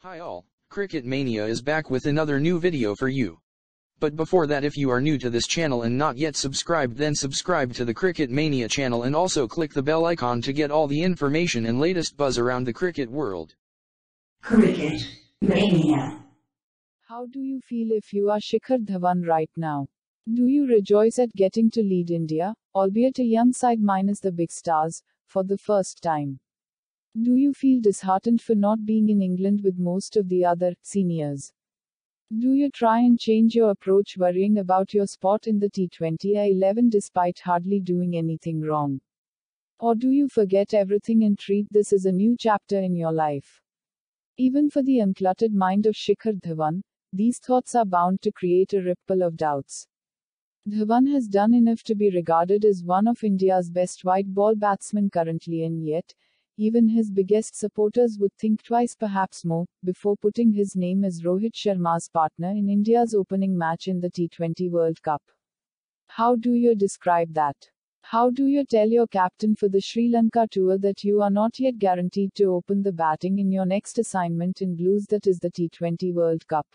Hi all, Cricket Mania is back with another new video for you. But before that, if you are new to this channel and not yet subscribed, then subscribe to the Cricket Mania channel and also click the bell icon to get all the information and latest buzz around the cricket world. Cricket Mania. How do you feel if you are Shikhar Dhawan right now? Do you rejoice at getting to lead India, albeit a young side minus the big stars, for the first time? Do you feel disheartened for not being in England with most of the other seniors? Do you try and change your approach, worrying about your spot in the T20I-11 despite hardly doing anything wrong? Or do you forget everything and treat this as a new chapter in your life? Even for the uncluttered mind of Shikhar Dhawan, these thoughts are bound to create a ripple of doubts. Dhawan has done enough to be regarded as one of India's best white ball batsmen currently, and yet, even his biggest supporters would think twice, perhaps more, before putting his name as Rohit Sharma's partner in India's opening match in the T20 World Cup. How do you describe that? How do you tell your captain for the Sri Lanka tour that you are not yet guaranteed to open the batting in your next assignment in blues, that is the T20 World Cup?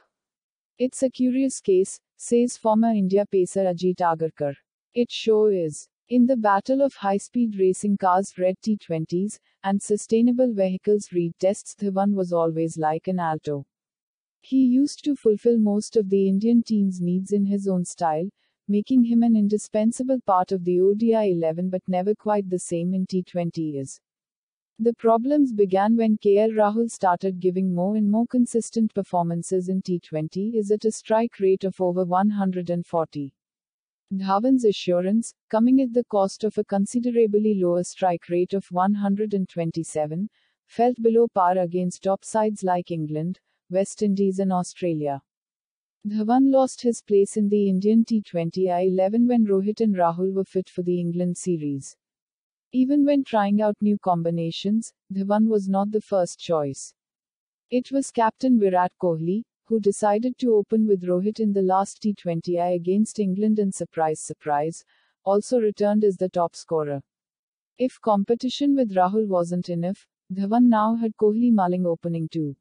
It's a curious case, says former India pacer Ajit Agarkar. It sure is. In the battle of high-speed racing cars, red T20s, and sustainable vehicles, read tests, Dhawan was always like an alto. He used to fulfill most of the Indian team's needs in his own style, making him an indispensable part of the ODI 11, but never quite the same in T20s. The problems began when KL Rahul started giving more and more consistent performances in T20s at a strike rate of over 140. Dhawan's assurance, coming at the cost of a considerably lower strike rate of 127, felt below par against top sides like England, West Indies and Australia. Dhawan lost his place in the Indian T20I-11 when Rohit and Rahul were fit for the England series. Even when trying out new combinations, Dhawan was not the first choice. It was captain Virat Kohli, who decided to open with Rohit in the last T20I against England and surprise, also returned as the top scorer. If competition with Rahul wasn't enough, Dhawan now had Kohli mulling opening too.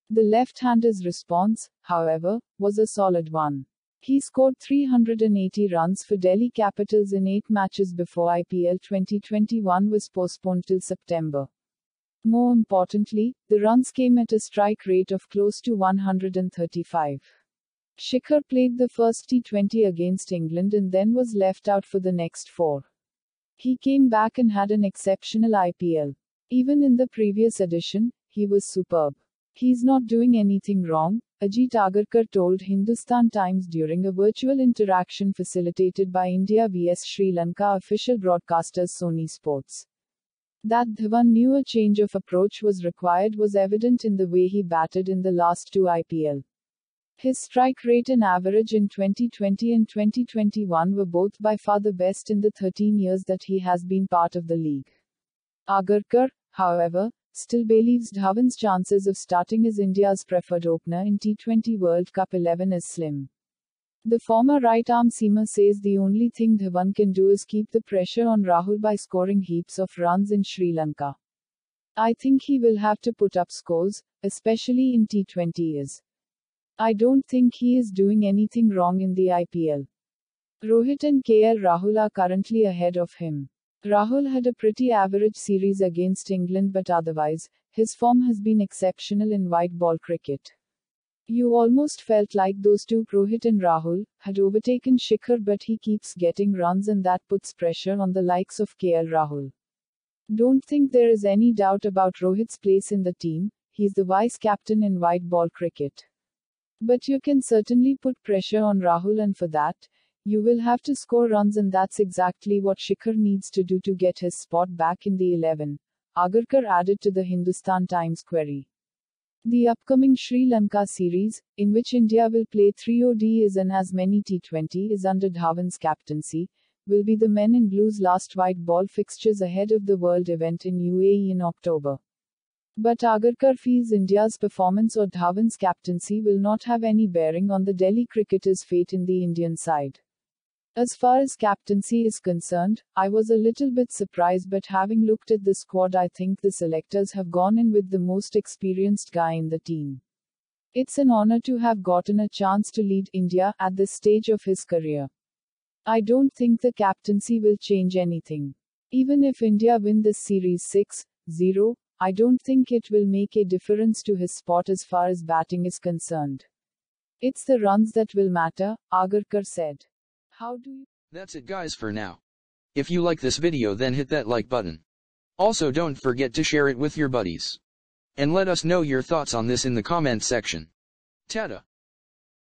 The left-hander's response, however, was a solid one. He scored 380 runs for Delhi Capitals in 8 matches before IPL 2021 was postponed till September. More importantly, the runs came at a strike rate of close to 135. Shikhar played the first T20 against England and then was left out for the next 4. He came back and had an exceptional IPL. Even in the previous edition, he was superb. He's not doing anything wrong, Ajit Agarkar told Hindustan Times during a virtual interaction facilitated by India vs Sri Lanka official broadcasters Sony Sports. That Dhawan knew a change of approach was required was evident in the way he batted in the last 2 IPL. His strike rate and average in 2020 and 2021 were both by far the best in the 13 years that he has been part of the league. Agarkar, however, still believes Dhawan's chances of starting as India's preferred opener in T20 World Cup 11 is slim. The former right-arm seamer says the only thing Dhawan can do is keep the pressure on Rahul by scoring heaps of runs in Sri Lanka. I think he will have to put up scores, especially in T20s. I don't think he is doing anything wrong in the IPL. Rohit and KL Rahul are currently ahead of him. Rahul had a pretty average series against England, but otherwise, his form has been exceptional in white ball cricket. You almost felt like those two, Rohit and Rahul, had overtaken Shikhar, but he keeps getting runs and that puts pressure on the likes of KL Rahul. Don't think there is any doubt about Rohit's place in the team, he's the vice captain in white ball cricket. But you can certainly put pressure on Rahul, and for that, you will have to score runs, and that's exactly what Shikhar needs to do to get his spot back in the 11, Agarkar added to the Hindustan Times query. The upcoming Sri Lanka series, in which India will play 3 ODIs and as many T20s under Dhawan's captaincy, will be the men in blue's last white ball fixtures ahead of the World event in UAE in October. But Agarkar feels India's performance or Dhawan's captaincy will not have any bearing on the Delhi cricketers' fate in the Indian side. As far as captaincy is concerned, I was a little bit surprised, but having looked at the squad, I think the selectors have gone in with the most experienced guy in the team. It's an honor to have gotten a chance to lead India at this stage of his career. I don't think the captaincy will change anything. Even if India win this series 6-0, I don't think it will make a difference to his spot as far as batting is concerned. It's the runs that will matter, Agarkar said. How do you? That's it guys for now. If you like this video then hit that like button. Also don't forget to share it with your buddies. And let us know your thoughts on this in the comment section. Tada!